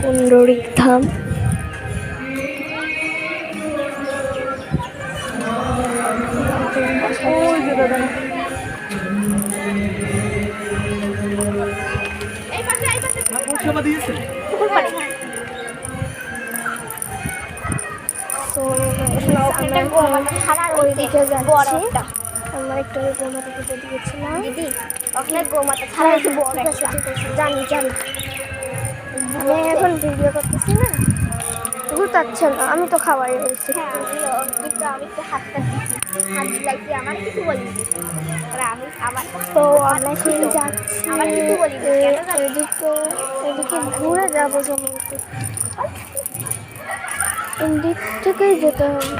পুণ্ডরিক ধাম। ওইদিকে যাচ্ছি, আমরা একটু গোমাতা পুজো দিয়েছিলাম। দিদি ওখানে গোমাতা ছাড়া একটু বড় আছে, জানি জানি। আমি এখন ভিডিও করতেছি না, ঘুরতাচ্ছে না, আমি তো খাবারই বলছি। কিন্তু আমি তো হাতটা হাত দিলাইছি, আমার কিছু বলি আমি আমার তো আমরা এখন যাচ্ছি এদিকে ঘুরে যাবো সমস্ত, এদিক থেকেই যেতে হবে।